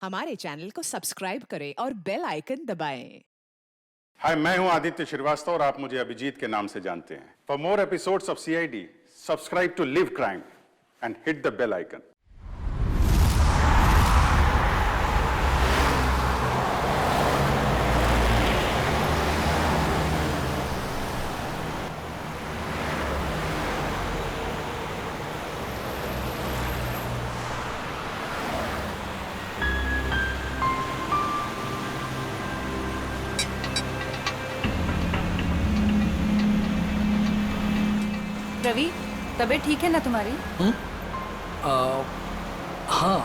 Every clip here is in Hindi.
हमारे चैनल को सब्सक्राइब करें और बेल आइकन दबाएं। हाय, मैं हूं आदित्य श्रीवास्तव और आप मुझे अभिजीत के नाम से जानते हैं। For more episodes of CID, subscribe to Liv Crime and hit the bell icon. Ravi, तबीयत ठीक है ना तुम्हारी? हाँ,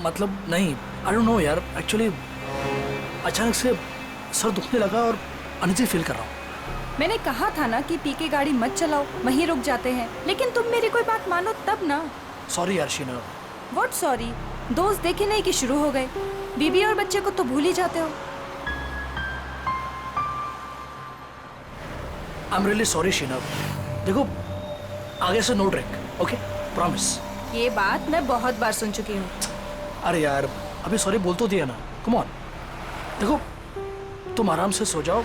मतलब नहीं, आई डोंट नो यार, एक्चुअली अचानक से सर दुखने लगा और अनइजी फील कर रहा हूँ। मैंने कहा था ना कि पी के गाड़ी मत चलाओ, वहीं रुक जाते हैं, लेकिन तुम मेरी कोई बात मानो तब ना। सॉरी यार शीना। What sorry? दोस्त देखे नहीं कि शुरू हो गए। बीबी और बच्चे को तो भूल ही जाते हो। I am really sorry Sheena. देखो, आगे से नो ड्रिंक, ओके? प्रॉमिस। ये बात मैं बहुत बार सुन चुकी हूँ। अरे यार, अभी सॉरी बोल तो दिया ना, कम ऑन। देखो, तुम आराम से सो जाओ,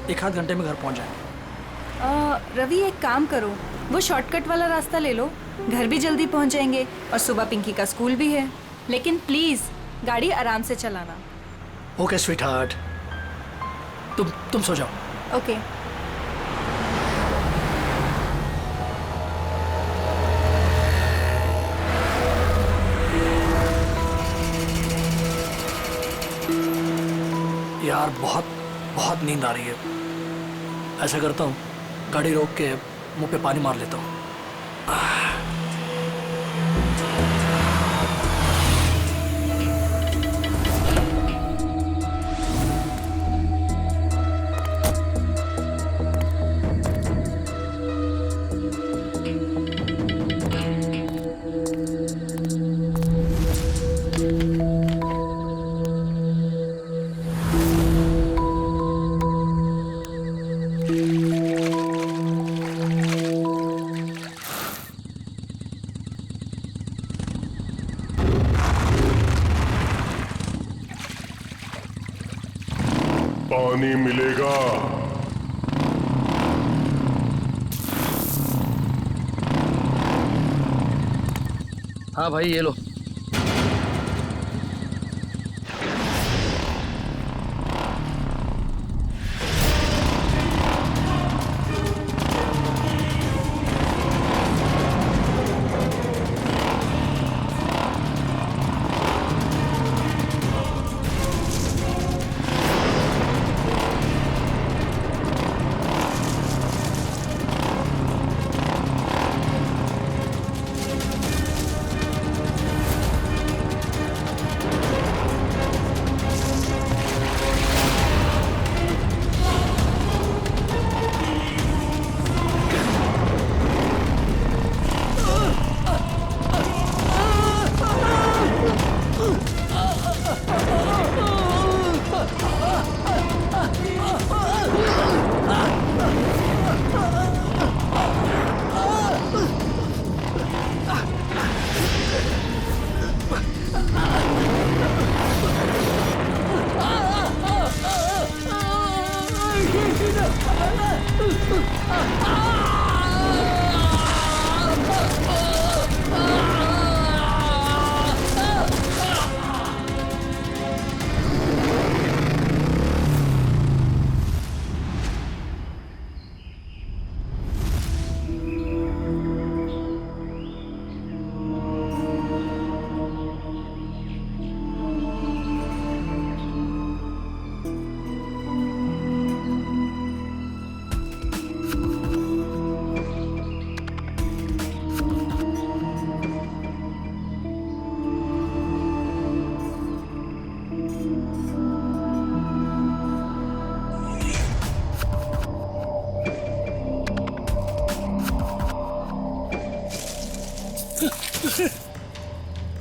एक आध घंटे में घर पहुंच जाएंगे। रवि, एक काम करो, वो शॉर्टकट वाला रास्ता ले लो, घर भी जल्दी पहुंच जाएंगे और सुबह पिंकी का स्कूल भी है। लेकिन प्लीज गाड़ी आराम से चलाना। ओके स्वीट हार्ट, तुम सो जाओ। ओके। यार बहुत बहुत नींद आ रही है। ऐसा करता हूँ, गाड़ी रोक के मुंह पे पानी मार लेता हूँ। पानी मिलेगा। हाँ भाई, ये लो।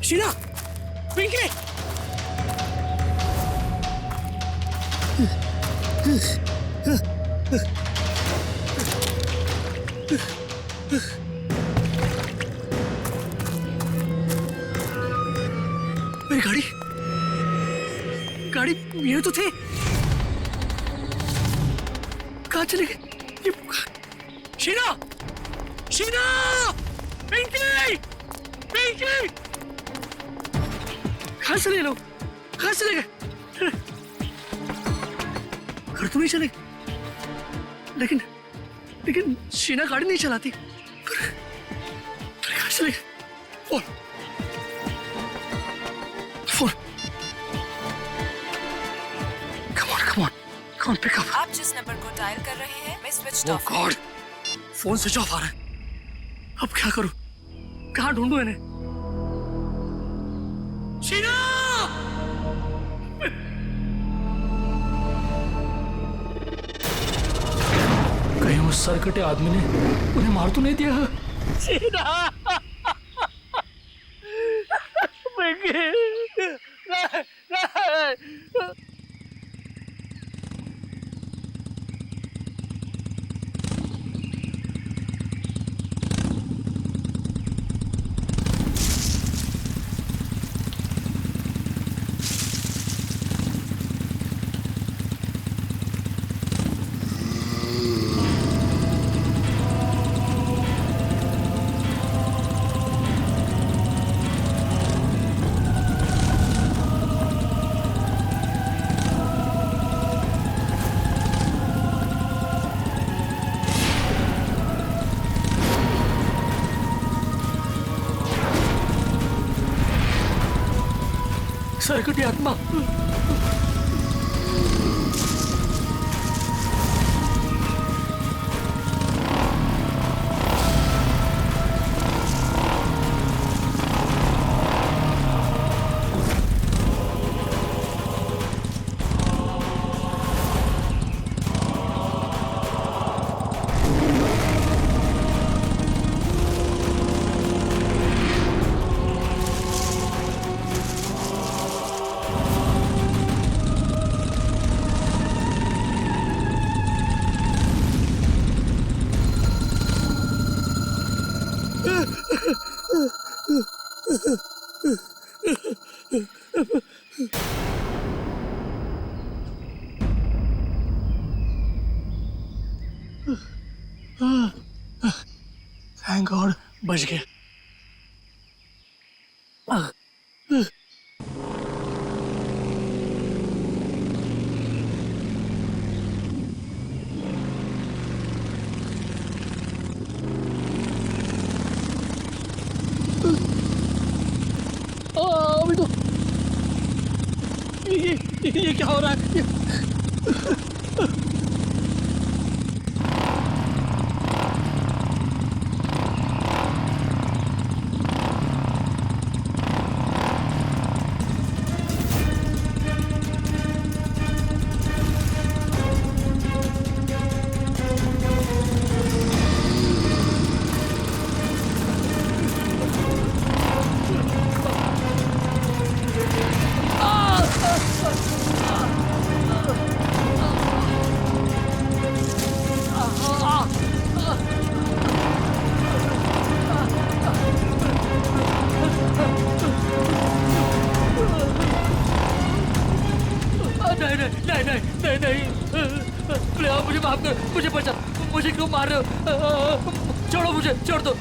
शीना, पिंकी, गाड़ी गाड़ी ये तो थे, कहाँ चले गए ये? शीना, शीना, पिंकी, पिंकी, कहाँ चले लोग? कहाँ चले गए? घर तो नहीं चले, लेकिन लेकिन शीना गाड़ी नहीं चलाती। फिर कहाँ चले गए? Phone phone, come on pick up. आप जिस नंबर को डायल कर रहे हैं मैं switch oh off. God, phone switch off आ रहा है। अब क्या करूं? कहाँ ढूंढूं इन्हें? शीना! कहीं उस सरकटे आदमी ने उन्हें मार तो नहीं दिया? शीना! सरकटी आत्मा, थैंक गॉड बच गया। अभी तो ये क्या हो रहा है? नहीं, प्लीज आप मुझे माफ कर, मुझे बचा, मुझे क्यों मार रहे हो? छोड़ो मुझे, छोड़ दो।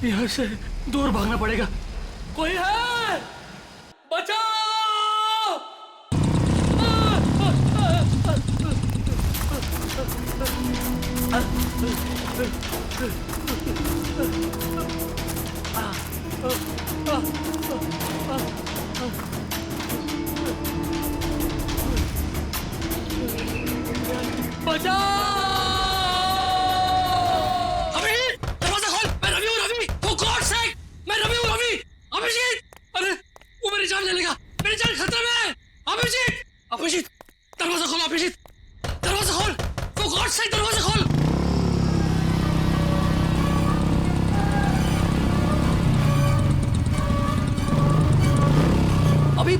यहाँ से दूर भागना पड़ेगा। कोई है? बचाओ! अभी दरवाजा खोल। मैं रवि हूँ, रवि। For God's sake, मैं रवि हूँ, रवि। अभिजीत, अरे वो मेरी जान ले लेगा, मेरी जान खतरे में है। अभिजीत, अभिजीत, दरवाजा खोल, अभिजीत, दरवाजा खोल। For God's sake, दरवाजा खोल। अभी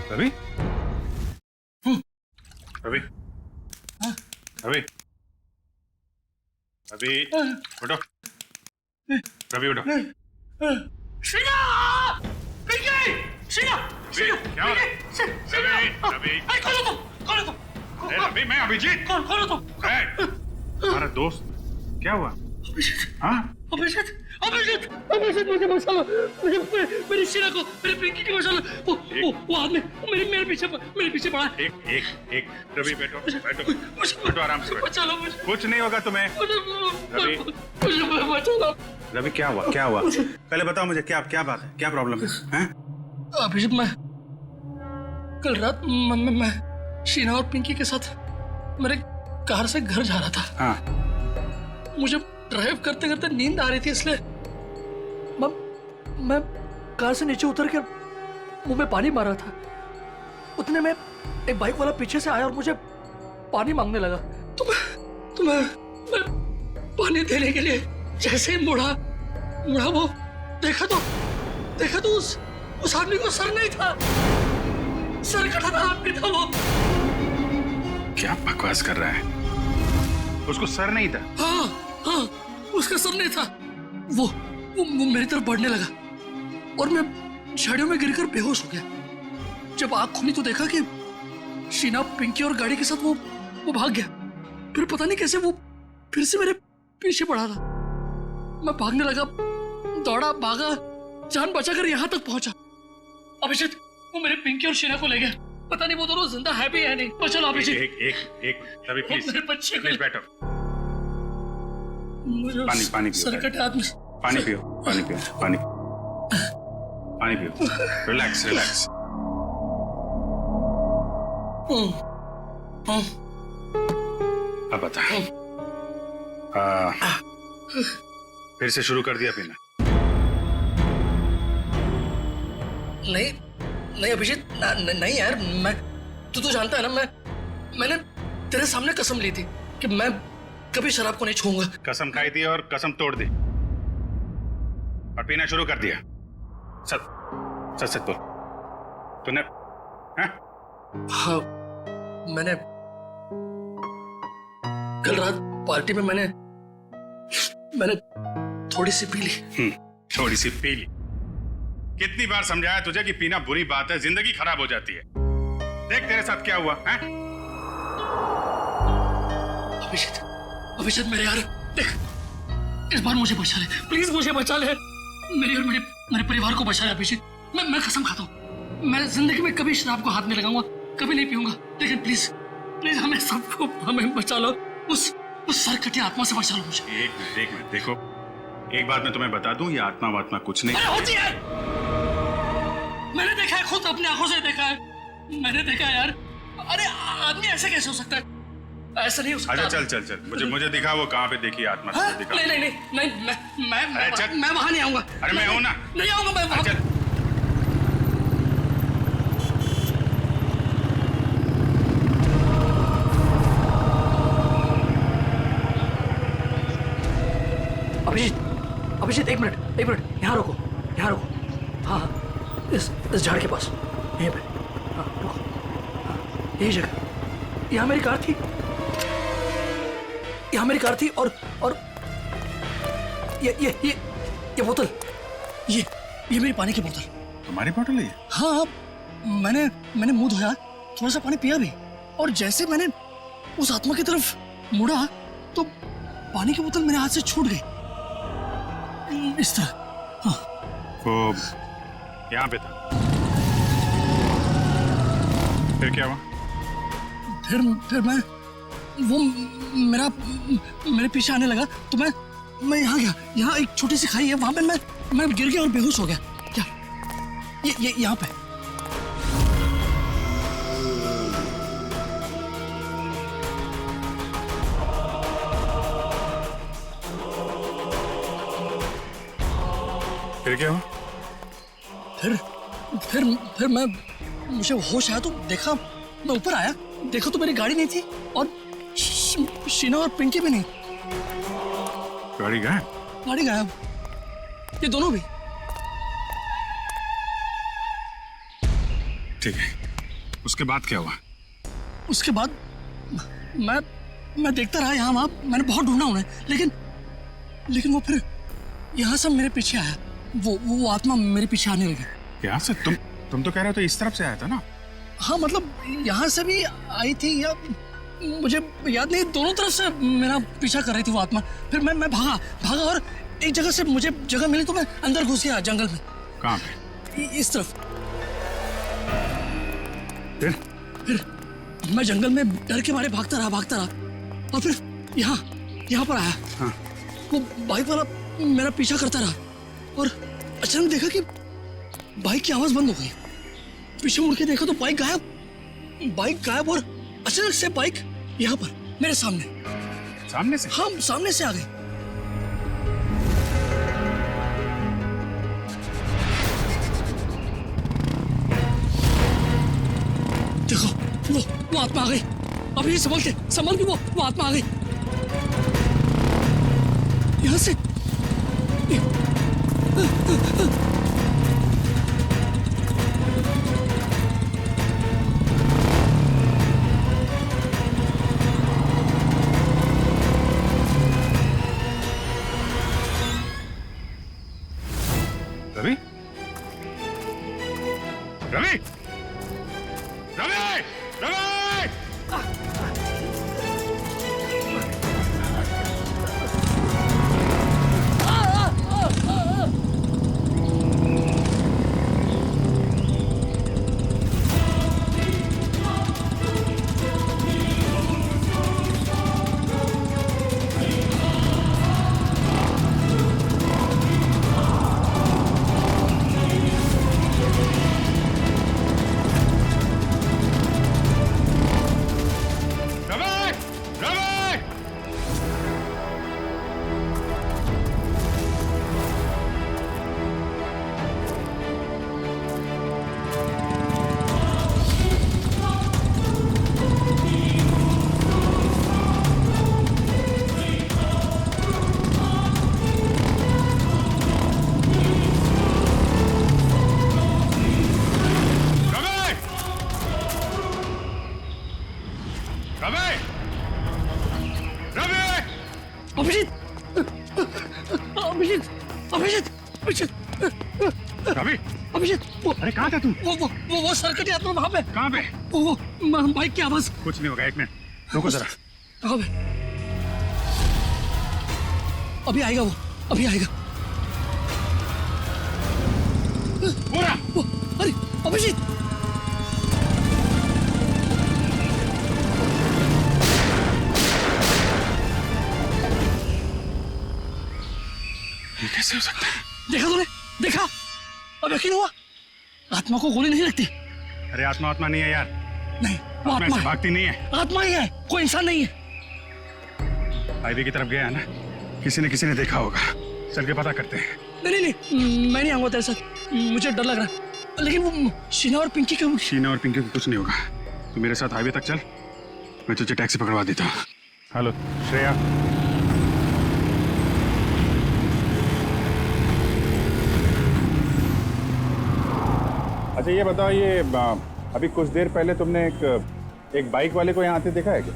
रवि, रवि, रवि, रवि, उठो, रवि उठो। शीना! पिंकी! शीना! रवि, क्या हो रहा है? रवि, रवि, अरे खोलो तुम, खोलो तुम। अरे रवि, मैं अभिजीत। खोलो तुम। है, हमारा दोस्त। क्या हुआ? हाँ? अभिजीत, अभिजीत, अभिजीत, मुझे बचा लो। मुझे मेरी शीना को, मेरी पिंकी को बचा लो। वो आदमी मेरे पीछे पड़ा है। एक, रवि बैठो, बैठो आराम से बैठो। बचा लो मुझे। कुछ नहीं होगा तुम्हें। रवि, मुझे बचा लो। रवि क्या हुआ? क्या हुआ? पहले बताओ मुझे, क्या बात है? क्या प्रॉब्लम है? हैं? अभिजीत, मैं कल रात मैं शीना और पिंकी के साथ मेरे कार से घर जा रहा था। हाँ। मुझे ड्राइव करते करते नींद आ रही थी, इसलिए मैं कार से नीचे उतर कर मुंह में पानी मारा था। उतने में एक बाइक वाला पीछे से आया और मुझे पानी मांगने लगा। मैं पानी देने के लिए जैसे ही मुड़ा वो देखा तो उस आदमी को सर नहीं था, सर कटा आदमी था वो। क्या बकवास कर रहा है? उसको सर नहीं था? हाँ, उसका सर नहीं था। वो मेरी तरफ बढ़ने लगा और मैं झाड़ियों में गिरकर बेहोश हो गया। जब आंख खुली तो देखा कि शीना, पिंकी और गाड़ी के साथ वो भाग गया। फिर पता नहीं कैसे वो फिर से मेरे पीछे पड़ा था। मैं भागने लगा, दौड़ा, भागा, जान बचाकर यहाँ तक पहुंचा। अभिजीत, वो मेरे पिंकी और शीना को ले गया। पता नहीं वो दोनों जिंदा है भी या नहीं। पर चलो अभिजीत। एक, रवि प्लीज, मेरे बच्चे प्लीज बैठो। पानी पियो। सर कटे आदमी। पानी पियो। रिलैक्स। अब बता, फिर से शुरू कर दिया पीना? नहीं अभिजीत, नहीं यार। मैं तू तो जानता है ना, मैंने तेरे सामने कसम ली थी कि मैं कभी शराब को नहीं छूऊंगा। कसम खाई थी और कसम तोड़ दी और पीना शुरू कर दिया। सच बोल, तूने? हाँ, मैंने कल रात पार्टी में मैंने थोड़ी सी पी ली। थोड़ी सी पी ली? कितनी बार समझाया तुझे कि पीना बुरी बात है, जिंदगी खराब हो जाती है। देख तेरे साथ क्या हुआ है? अभिजीत मेरे यार, देख, इस बार मुझे बचा ले, प्लीज मुझे बचा ले। मेरे और मेरे परिवार को बचा ले अभिजीत। मैं कसम खाता हूँ, मैं जिंदगी में कभी शराब को हाथ नहीं लगाऊंगा, कभी नहीं पीऊंगा, लेकिन प्लीज प्लीज हमें सबको हमें बचा लो, उस सरकटी आत्मा से बचा लो मुझे। एक मिनट देखो, एक बात मैं तुम्हें बता दूं, ये आत्मा वात्मा कुछ नहीं अरे होती है, मैंने देखा है, खुद अपनी आंखों से देखा है, मैंने देखा है यार। अरे आदमी ऐसे कैसे हो सकता है, ऐसा नहीं हो सकता। अच्छा चल मुझे दिखा वो कहाँ पे देखी आत्मा, हाँ? दिखा। नहीं मैं वहां नहीं आऊंगा। अरे मैं हूं ना। नहीं आऊंगा मैं वहां। चल। अभिजीत एक मिनट यहाँ रुको। हाँ इस झाड़ के पास, यहीं पे। हाँ रुको, हाँ, यही जगह। यहाँ मेरी कार थी और ये बोतल, ये मेरी पानी की बोतल। तुम्हारी बोतल है? हाँ, मैंने मुंह धोया, थोड़ा सा पानी पिया भी, और जैसे मैंने उस आत्मा की तरफ मुड़ा तो पानी की बोतल मेरे हाथ से छूट गई, इस तरह। हाँ। वो यहाँ पे था, फिर क्या हुआ? फिर मैं वो मेरे पीछे आने लगा तो मैं यहाँ गया। यहाँ एक छोटी सी खाई है, वहां पे मैं गिर गया और बेहोश हो गया। क्या ये यहाँ पे? फिर क्या हुआ? फिर मुझे होश आया तो देखा, मैं ऊपर आया, देखा तो मेरी गाड़ी नहीं थी और शीना और पिंकी भी नहीं। गाड़ी गायब? ये दोनों भी। ठीक है, उसके बाद क्या हुआ? उसके बाद मैं देखता रहा यहाँ वहां, मैंने बहुत ढूंढा उन्हें, लेकिन वो फिर यहाँ से मेरे पीछे आया, वो आत्मा मेरे पीछे आने लगी। यहाँ से? तुम तो कह रहे हो तो इस तरफ से आया था ना? हाँ मतलब यहाँ से भी आई थी, या मुझे याद नहीं, दोनों तरफ से मेरा पीछा कर रही थी वो आत्मा। फिर मैं भागा और एक जगह से मुझे जगह मिली तो मैं अंदर घुस गया जंगल में। कहाँ पे? इस तरफ। फिर मैं जंगल में डर के मारे भागता रहा और फिर यहाँ पर आया। हाँ। वो बाइक वाला मेरा पीछा करता रहा और अचानक देखा कि बाइक की आवाज बंद हो गई। पीछे मुड़ के देखा तो बाइक गायब और अचानक से बाइक यहाँ पर मेरे सामने से। हाँ, सामने से आ गई। देखो वो आत्मा आ गई। अभी संभल के वो आत्मा आ गई यहाँ से। रवि? अभिषेक, अरे कहाँ था तू? वो सर्कट यात्रा वहाँ पे। कहाँ पे? वो बाइक की आवाज। कुछ नहीं होगा, एक मिनट रुको जरा। कहाँ पे? अभी आएगा वो, अभी आएगा। पूरा। अरे अभिजीत, ये कैसे हो सकता है? देखा तूने? देखा? अब यकीन हुआ? आत्मा को गोली नहीं लगती। अरे आत्मा आत्मा नहीं है यार, नहीं, वो आत्मा आत्मा ऐसे है। भागती नहीं है। आत्मा ही है, कोई इंसान नहीं है। हाईवे की तरफ गया है ना, किसी ने देखा होगा। चल के पता करते हैं। नहीं नहीं नहीं, मैं नहीं आऊंगा तेरे साथ, मुझे डर लग रहा है। लेकिन वो शीना और पिंकी का शीना और पिंकी को कुछ नहीं होगा। तू मेरे साथ हाईवे तक चल, मैं तुझे टैक्सी पकड़वा देता हूँ। हेलो श्रेया, अच्छा ये बताओ, ये अभी कुछ देर पहले तुमने एक बाइक वाले को यहाँ आते देखा है क्या?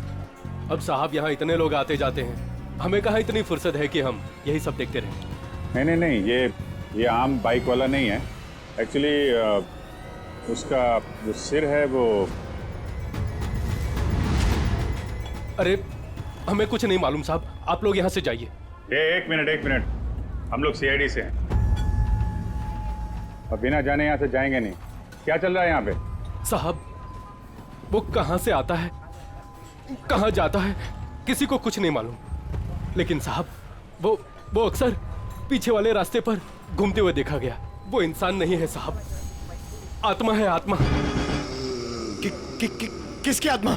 अब साहब यहाँ इतने लोग आते जाते हैं, हमें कहाँ इतनी फुर्सत है कि हम यही सब देखते रहें। नहीं, ये आम बाइक वाला नहीं है। एक्चुअली उसका जो सिर है वो... अरे हमें कुछ नहीं मालूम साहब, आप लोग यहाँ से जाइए। एक मिनट, हम लोग सीआईडी से हैं और बिना जाने यहाँ से जाएंगे नहीं। क्या चल रहा है यहाँ पे? साहब वो कहाँ से आता है, कहाँ जाता है, किसी को कुछ नहीं मालूम। लेकिन साहब वो अक्सर पीछे वाले रास्ते पर घूमते हुए देखा गया। वो इंसान नहीं है साहब, आत्मा है, आत्मा। किसकी आत्मा?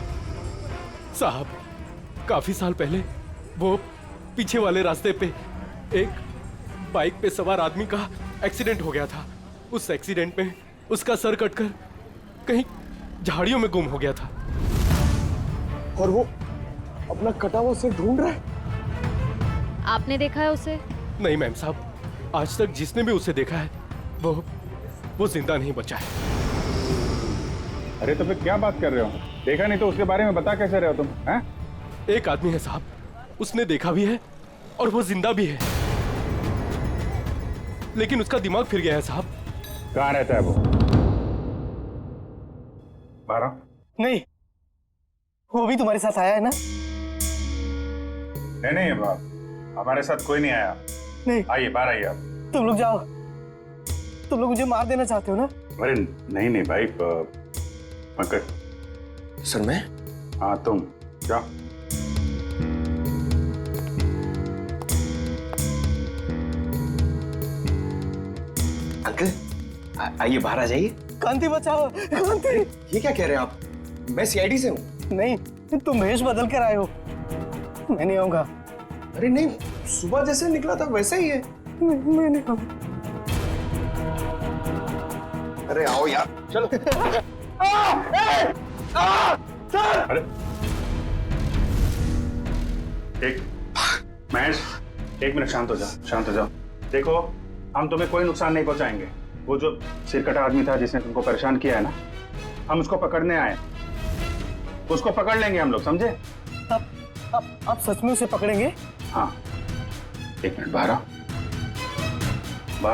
साहब काफी साल पहले वो पीछे वाले रास्ते पे एक बाइक पे सवार आदमी का एक्सीडेंट हो गया था। उस एक्सीडेंट में उसका सर कटकर कहीं झाड़ियों में गुम हो गया था। और वो अपना कटा हुआ सिर ढूंढ रहा है। आपने देखा है उसे? नहीं मैम साहब, आज तक जिसने भी उसे देखा है वो जिंदा नहीं बचा है। अरे तो फिर क्या बात कर रहे हो? देखा नहीं तो उसके बारे में बता कैसे रहे हो तुम? हैं? एक आदमी है साहब, उसने देखा भी है और वो जिंदा भी है, लेकिन उसका दिमाग फिर गया है साहब। कहाँ रहता है वो? 12? नहीं, वो भी तुम्हारे साथ आया है ना? नहीं, हमारे साथ कोई नहीं आया। नहीं, आइए बाहर आइए आप। तुम लोग जाओ। तुम लोग मुझे मार देना चाहते हो ना? अरे नहीं भाई, पंकज। सर मैं? हाँ तुम जाओ। अंकल आइए, बाहर आ जाइए। कांति बचाओ, कांति। ये क्या कह रहे हैं आप? मैं सीआईडी से हूँ। नहीं, तुम भेष बदल कर आए हो। मैं नहीं आऊंगा। अरे नहीं, सुबह जैसे निकला था वैसा ही है। मैं नहीं आऊंगा। अरे आओ यार, चलो। अरे एक महेश, 1 मिनट शांत हो जाओ। देखो, हम तुम्हें कोई नुकसान नहीं पहुंचाएंगे। वो जो सिरकटा आदमी था जिसने तुमको परेशान किया है ना, हम उसको पकड़ने आए। उसको पकड़ लेंगे हम लोग, समझे? आप सच में उसे पकड़ेंगे? हाँ, 1 मिनट बाहर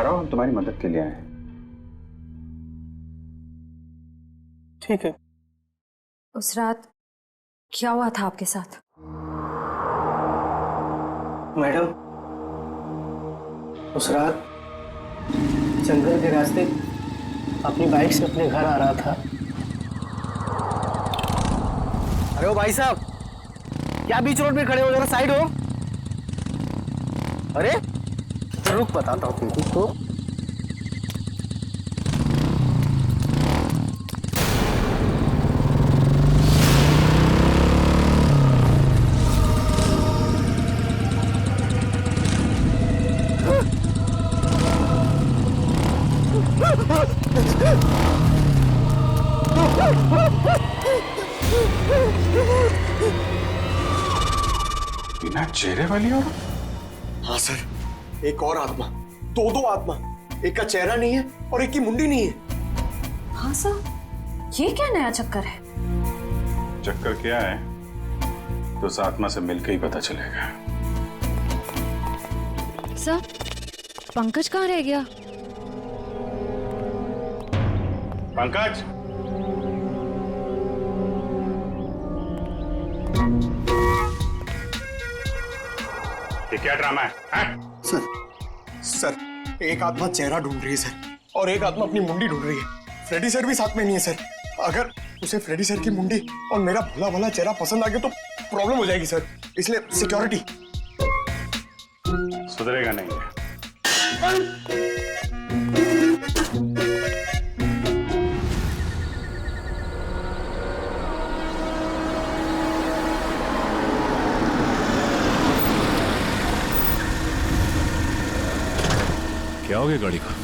आओ, हम तुम्हारी मदद के लिए आए हैं। ठीक है। उस रात क्या हुआ था आपके साथ? मैडम, उस रात जंगल के रास्ते अपनी बाइक से अपने घर आ रहा था। अरे ओ भाई साहब, क्या बीच रोड पे खड़े हो? जरा साइड हो। अरे रुक, बताता हूँ तुमको। बिना चेहरे वाली और? हाँ सर, एक और आत्मा, दो आत्मा। एक का चेहरा नहीं है और एक की मुंडी नहीं है। हाँ सर, ये क्या नया चक्कर है? चक्कर क्या है तो उस आत्मा से मिलकर ही पता चलेगा। सर, पंकज कहाँ रह गया? पंकज, ये क्या ड्रामा है? सर, एक आत्मा चेहरा ढूंढ रही है सर, और एक आत्मा अपनी मुंडी ढूंढ रही है। फ्रेडी सर भी साथ में नहीं है सर। अगर उसे फ्रेडी सर की मुंडी और मेरा भोला भला चेहरा पसंद आ गया तो प्रॉब्लम हो जाएगी सर, इसलिए सिक्योरिटी। सुधरेगा नहीं है। क्या हो गया गाड़ी को?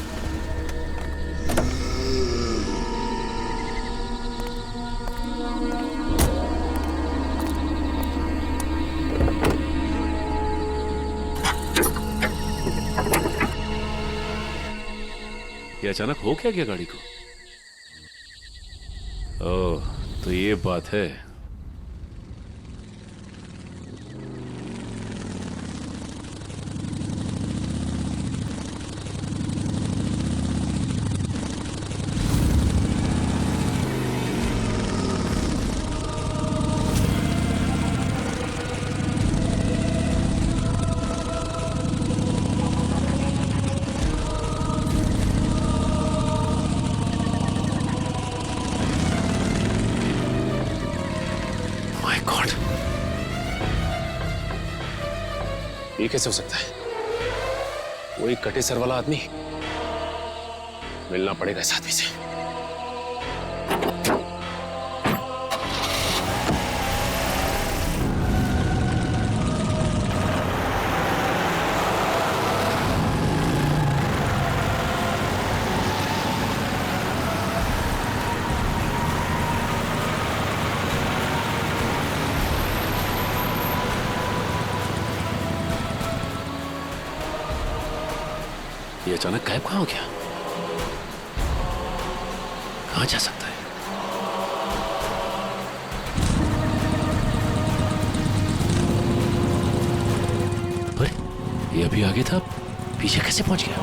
ये अचानक हो क्या गया गाड़ी को? ओह, तो ये बात है। ये कैसे हो सकता है? वो एक कटे सर वाला आदमी, मिलना पड़ेगा इस आदमी से। ये अचानक गायब कहाँ हो गया? कहाँ जा सकता है? अरे, ये अभी आगे था, पीछे कैसे पहुंच गया?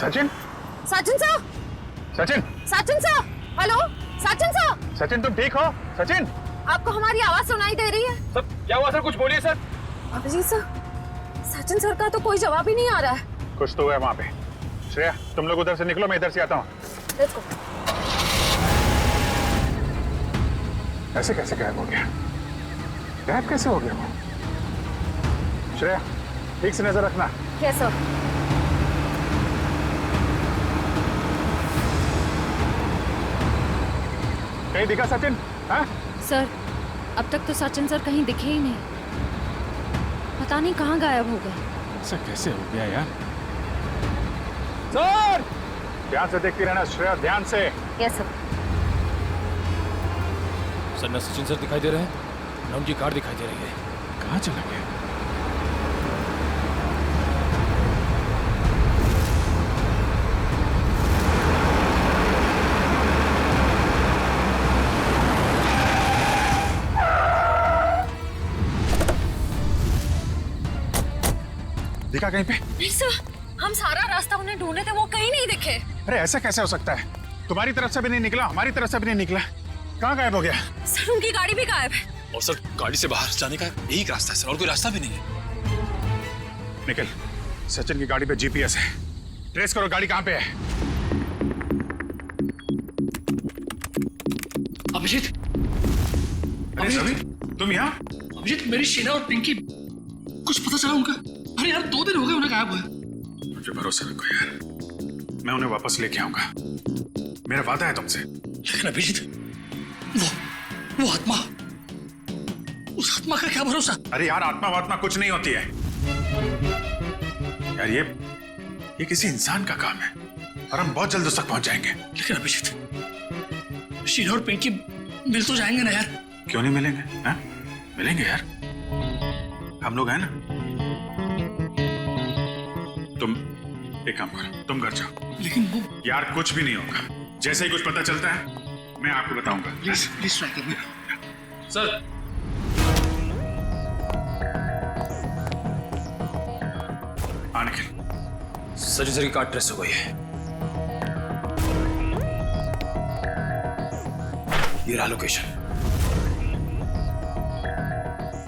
Sachin, Sachin sir, Sachin, Sachin sir, hello, Sachin sir, Sachin तुम ठीक हो? सचिन, आपको हमारी आवाज सुनाई दे रही है? सर क्या हुआ सर? कुछ बोलिए sir. Abhijeet sir, Sachin sir का तो कोई जवाब ही नहीं आ रहा है। कुछ तो है वहां पे। श्रेया, तुम लोग उधर से निकलो, मैं इधर से आता हूँ। Let's go. ऐसे कैसे गायब हो गया? गायब कैसे हो गया वो? श्रेया, ठीक से नजर रखना। Yes sir. कहीं दिखा सचिन? हाँ? सर अब तक तो सचिन सर कहीं दिखे ही नहीं, पता नहीं कहाँ गायब हो गए। ऐसा कैसे हो गया यार? सर, ध्यान से देखती रहना श्रेया, ध्यान से। Yes sir. सर न सचिन सर दिखाई दे रहे हैं, न उनकी कार दिखाई दे रही है। कहाँ चला गया? दिखा कहीं पे? नहीं सर, हम सारा रास्ता उन्हें ढूंढे थे, वो कहीं नहीं दिखे। अरे ऐसा कैसे हो सकता है? तुम्हारी तरफ से भी नहीं निकला, हमारी तरफ से भी नहीं निकला, कहाँ गायब हो गया? सर उनकी गाड़ी भी गायब है। और सर गाड़ी से बाहर जाने का यही रास्ता है सर, और कोई रास्ता भी नहीं है। निकल, सचिन की गाड़ी पे जीपीएस है, ट्रेस करो गाड़ी कहाँ पे है। अभिजीत, अरे रवि, तुम यहाँ? अभिजीत, मेरी शीना और पिंकी, कुछ पता चला उनका? अरे यार 2 दिन हो गए उन्हें गायब हुए। मुझे भरोसा रखो यार, मैं उन्हें वापस लेके आऊंगा, मेरा वादा है तुमसे। लेकिन अभिजीत, वो आत्मा, उस आत्मा का क्या भरोसा? अरे यार, आत्मा वात्मा कुछ नहीं होती है यार, ये किसी इंसान का काम है और हम बहुत जल्द उस तक पहुंच जाएंगे। लेकिन अभिजीत, शीना और पिंकी मिल तो जाएंगे ना यार? क्यों नहीं मिलेंगे? हाँ? मिलेंगे यार, हम लोग हैं ना। तुम एक काम करो, तुम घर जाओ। लेकिन वो यार कुछ भी नहीं होगा, जैसे ही कुछ पता चलता है मैं आपको बताऊंगा। प्लीज ट्राई करना सर। हाँ निखिल, सर्जरी का ट्रेस हो गई है। ये रहा लोकेशन।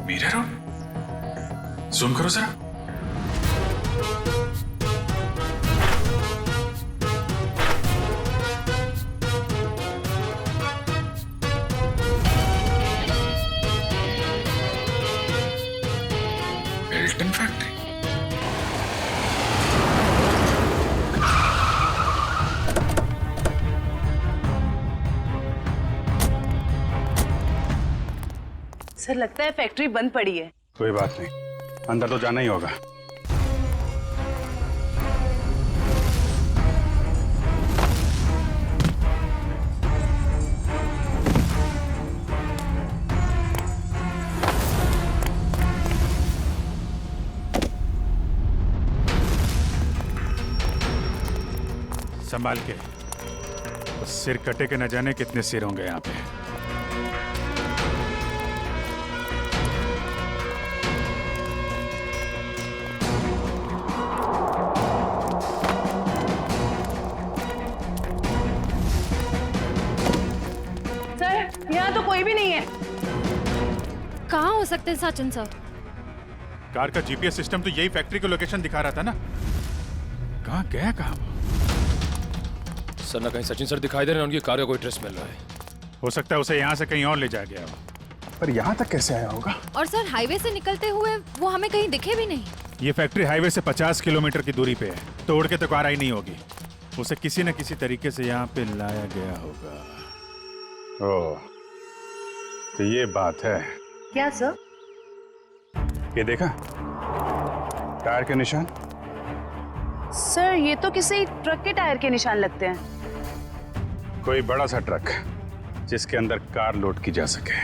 मीरा रोड, जूम करो जरा। Elton factory. सर लगता है फैक्ट्री बंद पड़ी है। कोई बात नहीं, अंदर तो जाना ही होगा। संभाल के, तो सिर कटे के न जाने कितने सिर होंगे यहाँ पे। यहाँ तो कोई भी नहीं है। कहाँ हो सकते हैं सचिन सर? कार का जीपीएस सिस्टम तो यही फैक्ट्री की लोकेशन दिखा रहा था ना। कहाँ गया कहाँ? सर ना कहीं सचिन सर दिखाई दे रहे हैं, उनकी कार का कोई ट्रेस मिल रहा है। हो सकता है उसे यहाँ से कहीं और ले जाया गया हो, पर यहाँ तक कैसे आया होगा? और सर हाईवे से निकलते हुए वो हमें कहीं दिखे भी नहीं। ये फैक्ट्री हाईवे से 50 किलोमीटर की दूरी पे है, तो उड़ के तो कार आई नहीं होगी। उसे किसी न किसी तरीके से यहाँ पे लाया गया होगा। ओह, तो ये बात है। क्या सर? ये देखा टायर के निशान? सर ये तो किसी ट्रक के टायर के निशान लगते हैं। कोई बड़ा सा ट्रक जिसके अंदर कार लोड की जा सके।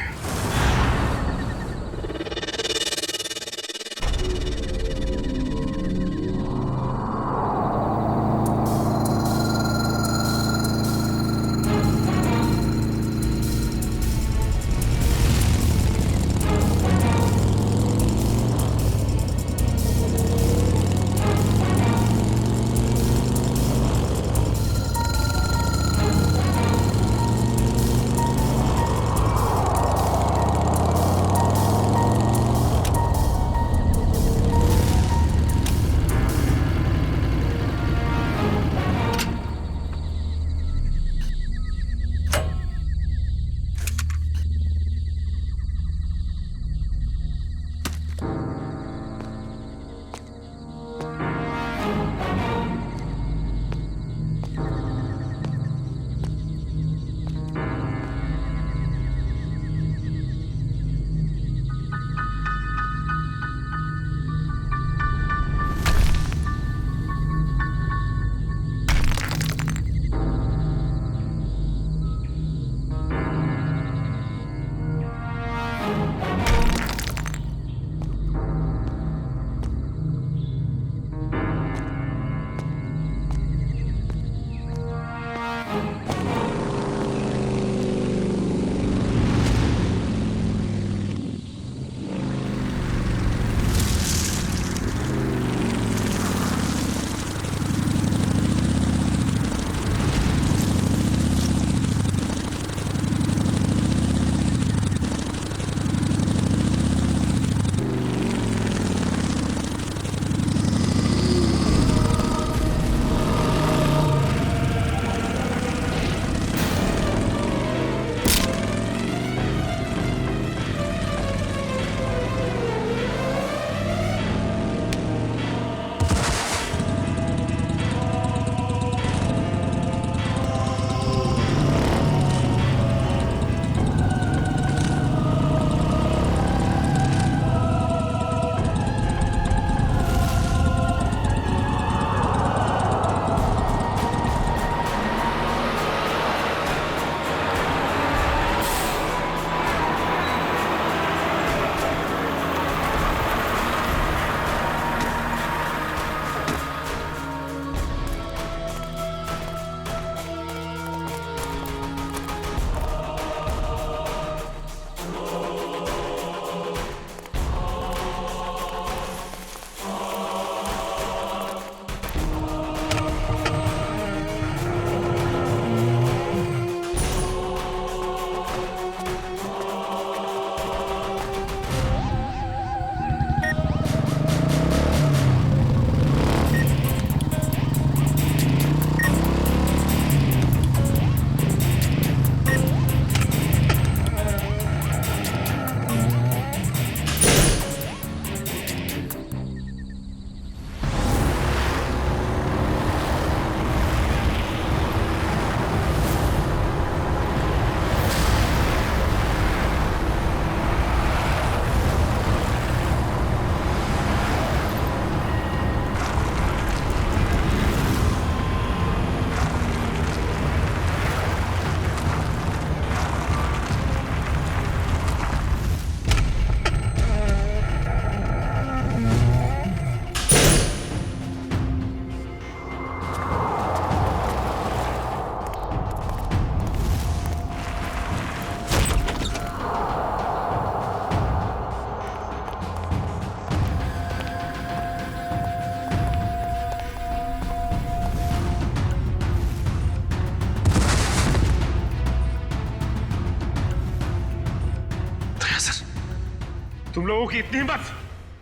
तुम लोगों की इतनी हिम्मत!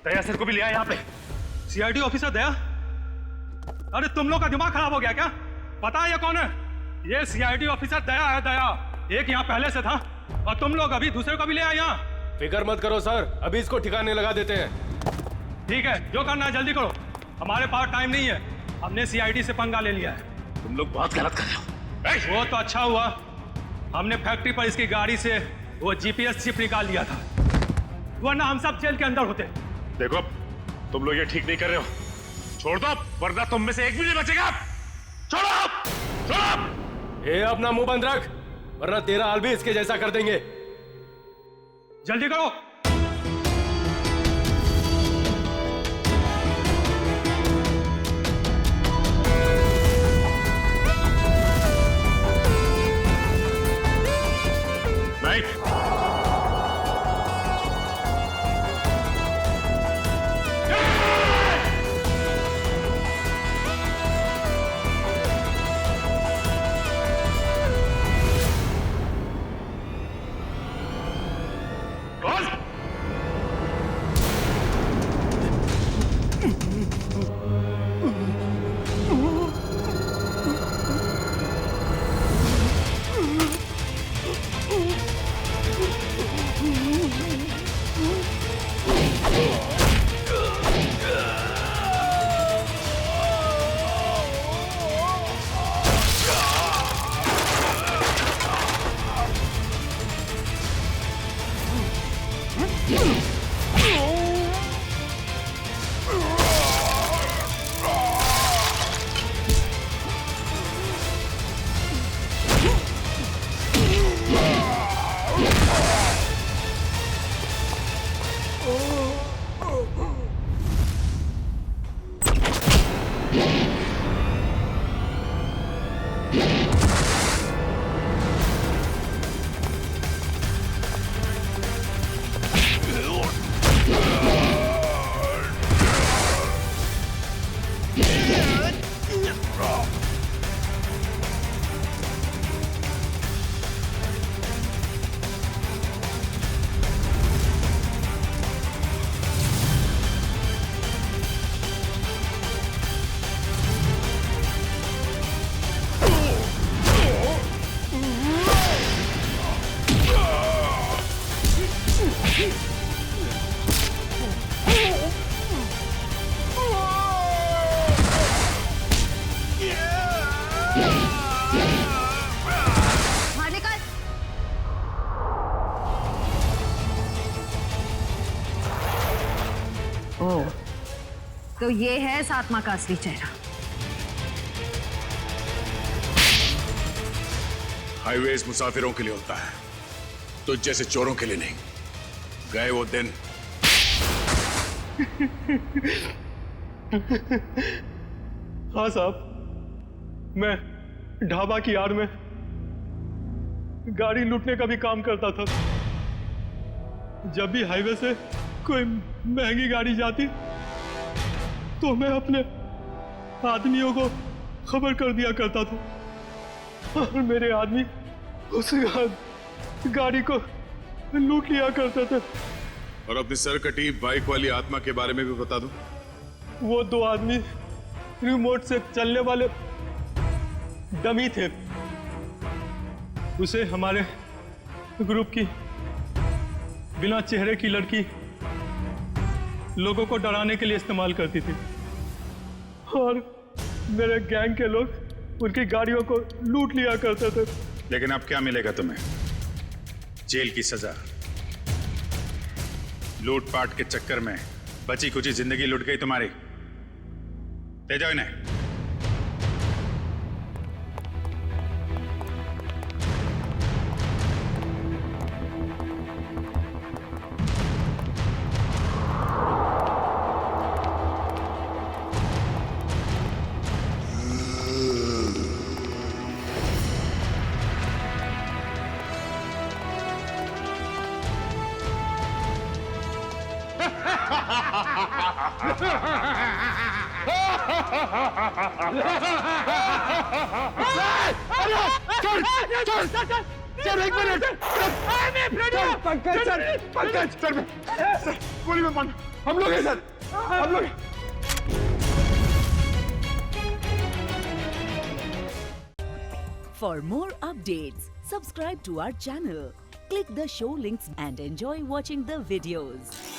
दया सर को भी लिया यहाँ पे। सीआईडी ऑफिसर दया? अरे तुम लोग का दिमाग खराब हो गया क्या? पता है ये कौन है? ये सीआईडी ऑफिसर दया है, दया। एक यहाँ पहले से था और तुम लोग अभी दूसरे को भी ले आए यहाँ। फिक्र मत करो सर, अभी इसको ठिकाने लगा देते हैं। ठीक है, जो करना है जल्दी करो, हमारे पास टाइम नहीं है। हमने सीआईडी से पंगा ले लिया है। तुम लोग बहुत गलत कर रहे हो। वो तो अच्छा हुआ हमने फैक्ट्री पर इसकी गाड़ी से वो जीपीएस चिप निकाल लिया था, वरना हम सब जेल के अंदर होते। देखो तुम लोग ये ठीक नहीं कर रहे हो, छोड़ दो वरना तुम में से एक भी नहीं बचेगा। छोड़ो, छोड़ो। ये अपना मुंह बंद रख, वरना तेरा हाल भी इसके जैसा कर देंगे। जल्दी करो। तो ये है इस आत्मा का असली चेहरा। हाईवेज मुसाफिरों के लिए होता है, तो जैसे चोरों के लिए नहीं। गए वो दिन। हाँ साहब, मैं ढाबा की आड़ में गाड़ी लूटने का भी काम करता था। जब भी हाईवे से कोई महंगी गाड़ी जाती तो मैं अपने आदमियों को खबर कर दिया करता था और मेरे आदमी उस गाड़ी को लूट लिया करते थे। और अपनी सरकटी बाइक वाली आत्मा के बारे में भी बता दूं। वो दो आदमी रिमोट से चलने वाले डमी थे। उसे हमारे ग्रुप की बिना चेहरे की लड़की लोगों को डराने के लिए इस्तेमाल करती थी और मेरे गैंग के लोग उनकी गाड़ियों को लूट लिया करते थे। लेकिन अब क्या मिलेगा तुम्हें? जेल की सजा। लूटपाट के चक्कर में बची कुची जिंदगी लुट गई तुम्हारी। ले जाओ इन्हें। सर एक मिनट सर पंकज सर गोली मत मारना हम लोग हैं सर हम लोग For more updates, subscribe to our channel, click the show links and enjoy watching the videos.